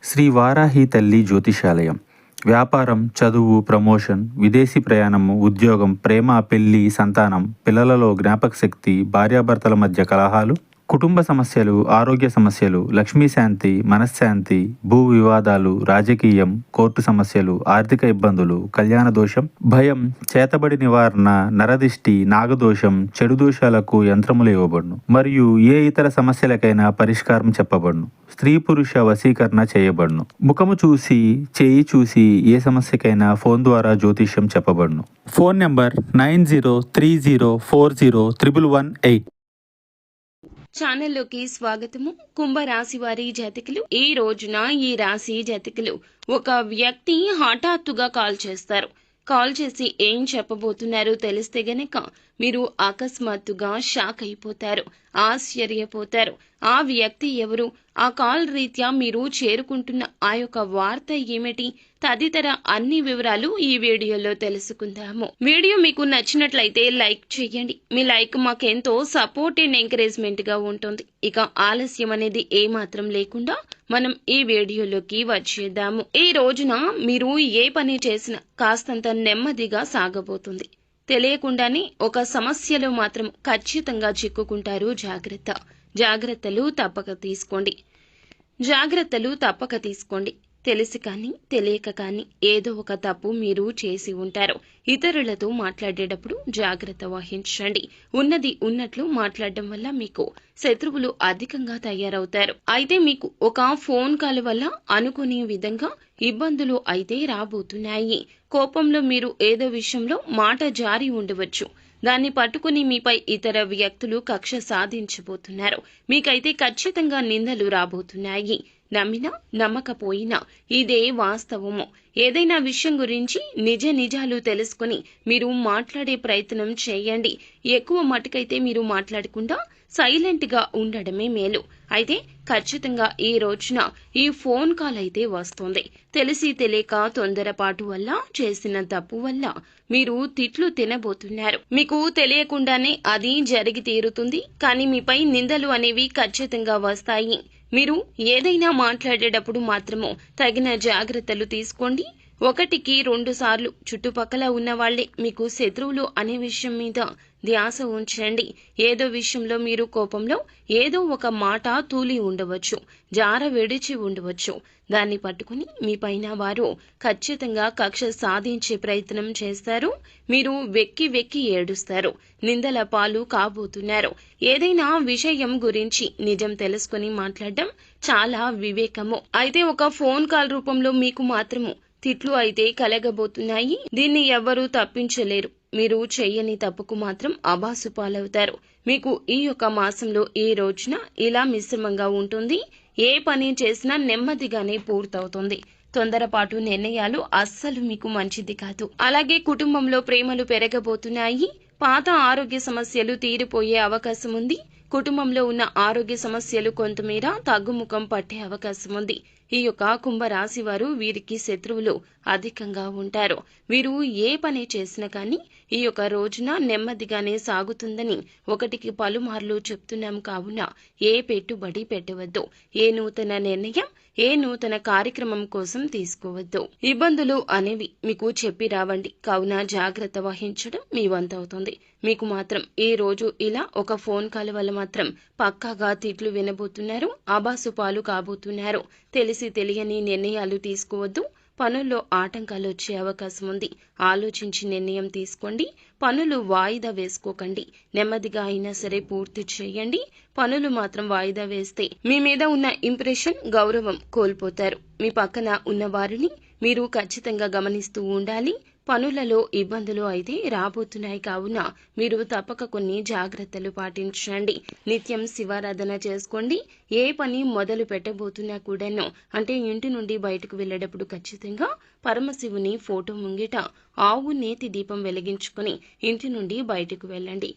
శ్రీ వారాహి తల్లి జ్యోతిషాలయం. వ్యాపారం, చదువు, ప్రమోషన్, విదేశీ ప్రయాణము, ఉద్యోగం, ప్రేమ, పెళ్లి, సంతానం, పిల్లలలో జ్ఞాపకశక్తి, భార్యాభర్తల మధ్య కలహాలు, కుటుంబ సమస్యలు, ఆరోగ్య సమస్యలు, లక్ష్మీ శాంతి, మనశ్శాంతి, భూ వివాదాలు, రాజకీయం, కోర్టు సమస్యలు, ఆర్థిక ఇబ్బందులు, కళ్యాణ దోషం, భయం, చేతబడి నివారణ, నరదిష్టి, నాగదోషం, చెడు దోషాలకు యంత్రములు ఇవ్వబడును మరియు ఏ ఇతర సమస్యలకైనా పరిష్కారం చెప్పబడును. స్త్రీ పురుష వశీకరణ చేయబడును. ముఖము చూసి, చేయి చూసి ఏ సమస్యకైనా ఫోన్ ద్వారా జ్యోతిష్యం చెప్పబడును. Phone number 9030401118. ఛానల్లోకి స్వాగతము. కుంభరాశి వారి జాతకులు, ఈ రోజున ఈ రాశి జాతకులు ఒక వ్యక్తి హఠాత్తుగా కాల్ చేస్తారు. కాల్ చేసి ఏం చెప్పబోతున్నారో తెలిస్తే గనక మీరు అకస్మాత్తుగా షాక్ అయిపోతారు, ఆశ్చర్యపోతారు. ఆ వ్యక్తి ఎవరు, ఆ కాల్ రీత్యా మీరు చేరుకుంటున్న ఆ యొక్క వార్త ఏమిటి, తదితర అన్ని వివరాలు ఈ వీడియోలో తెలుసుకుందాము. వీడియో మీకు నచ్చినట్లయితే లైక్ చేయండి. మీ లైక్ మాకెంతో సపోర్ట్ అండ్ ఎంకరేజ్మెంట్ గా ఉంటుంది. ఇక ఆలస్యం అనేది ఏమాత్రం లేకుండా మనం ఈ వీడియోలోకి వచ్చేద్దాము. ఈ రోజున మీరు ఏ పని చేసినా కాస్తంత నెమ్మదిగా సాగబోతుంది. తెలియకుండానే ఒక సమస్యలో మాత్రం ఖచ్చితంగా చిక్కుకుంటారు. జాగ్రత్తలు తప్పక తీసుకోండి. తెలిసి కానీ తెలియక కానీ ఏదో ఒక తప్పు మీరు చేసి ఉంటారు. ఇతరులతో మాట్లాడేటప్పుడు జాగ్రత్త వహించండి. ఉన్నది ఉన్నట్లు మాట్లాడడం వల్ల మీకు శత్రువులు అధికంగా తయారవుతారు. అయితే మీకు ఒక ఫోన్ కాల్ వల్ల అనుకునే విధంగా ఇబ్బందులు అయితే రాబోతున్నాయి. కోపంలో మీరు ఏదో విషయంలో మాట జారి ఉండవచ్చు. దాన్ని పట్టుకుని మీపై ఇతర వ్యక్తులు కక్ష సాధించబోతున్నారు. మీకైతే ఖచ్చితంగా నిందలు రాబోతున్నాయి. నమ్మినా నమ్మకపోయినా ఇదే వాస్తవము. ఏదైనా విషయం గురించి నిజాలు తెలుసుకుని మీరు మాట్లాడే ప్రయత్నం చేయండి. ఎక్కువ మటుకైతే మీరు మాట్లాడకుండా సైలెంట్ గా ఉండడమే మేలు. అయితే ఖచ్చితంగా ఈ రోజున ఈ ఫోన్ కాల్ అయితే వస్తుంది. తెలిసి తెలియక తొందరపాటు వల్ల చేసిన తప్పు వల్ల మీరు తిట్లు తినబోతున్నారు. మీకు తెలియకుండానే అది జరిగి తీరుతుంది. కానీ మీపై నిందలు అనేవి ఖచ్చితంగా వస్తాయి. మీరు ఏదైనా మాట్లాడేటప్పుడు మాత్రము తగిన జాగ్రత్తలు తీసుకోండి. 1-2 సార్లు చుట్టుపక్కల ఉన్న వాళ్లే మీకు శత్రువులు అనే విషయం మీద ధ్యాస ఉంచండి. ఏదో విషయంలో మీరు కోపంలో ఏదో ఒక మాట తూలి ఉండవచ్చు, జార విడిచి ఉండవచ్చు. దాన్ని పట్టుకుని మీ పైన వారు ఖచ్చితంగా కక్ష సాధించే ప్రయత్నం చేస్తారు. మీరు వెక్కి ఏడుస్తారు, నిందల పాలు కాబోతున్నారు. ఏదైనా విషయం గురించి నిజం తెలుసుకుని మాట్లాడడం చాలా వివేకము. అయితే ఒక ఫోన్ కాల్ రూపంలో మీకు మాత్రము తిట్లు అయితే కలగబోతున్నాయి. దీన్ని ఎవ్వరూ తప్పించలేరు. మీరు చెయ్యని తప్పుకు మాత్రం అబాసు పాలవుతారు. మీకు ఈ యొక్క మాసంలో ఈ రోజున ఇలా మిశ్రమంగా ఉంటుంది. ఏ పని చేసినా నెమ్మదిగానే పూర్తవుతుంది. తొందరపాటు నిర్ణయాలు అస్సలు మీకు మంచిది కాదు. అలాగే కుటుంబంలో ప్రేమలు పెరగబోతున్నాయి. పాత ఆరోగ్య సమస్యలు తీరిపోయే అవకాశం ఉంది. కుటుంబంలో ఉన్న ఆరోగ్య సమస్యలు కొంతమేర తగ్గుముఖం పట్టే అవకాశం ఉంది. ఈ యొక్క కుంభరాశి వారు, వీరికి శత్రువులు అధికంగా ఉంటారు. వీరు ఏ పని చేసినా కానీ ఈ యొక్క రోజున నెమ్మదిగానే సాగుతుందని 1కి పలుమార్లు చెప్తున్నాం. కావున ఏ పెట్టుబడి పెట్టవద్దు. ఏ నూతన నిర్ణయం, ఏ నూతన కార్యక్రమం కోసం తీసుకోవద్దు. ఇబ్బందులు అనేవి మీకు చెప్పి రావండి. కావున జాగ్రత్త వహించడం మీ వంతవుతుంది. మీకు మాత్రం ఈ రోజు ఇలా ఒక ఫోన్ కాల్ వల్ల మాత్రం పక్కాగా తిట్లు వినబోతున్నారు, ఆబాసు పాలు కాబోతున్నారు. తెలిసి తెలియని నిర్ణయాలు తీసుకోవద్దు. పనుల్లో ఆటంకాలు వచ్చే అవకాశం ఉంది. ఆలోచించి నిర్ణయం తీసుకోండి. పనులు వాయిదా వేసుకోకండి. నెమ్మదిగా అయినా సరే పూర్తి చేయండి. పనులు మాత్రం వాయిదా వేస్తే మీ మీద ఉన్న ఇంప్రెషన్, గౌరవం కోల్పోతారు. మీ పక్కన ఉన్న వారిని మీరు ఖచ్చితంగా గమనిస్తూ ఉండాలి. పనులలో ఇబ్బందులు అయితే రాబోతున్నాయి. కావున మీరు తప్పక కొన్ని జాగ్రత్తలు పాటించండి. నిత్యం శివారాధన చేసుకోండి. ఏ పని మొదలు పెట్టబోతున్నా కూడాను, అంటే ఇంటి నుండి బయటకు వెళ్ళేటప్పుడు ఖచ్చితంగా పరమశివుని ఫోటో ముంగిట ఆవు నేతి దీపం వెలిగించుకుని ఇంటి నుండి బయటకు వెళ్ళండి.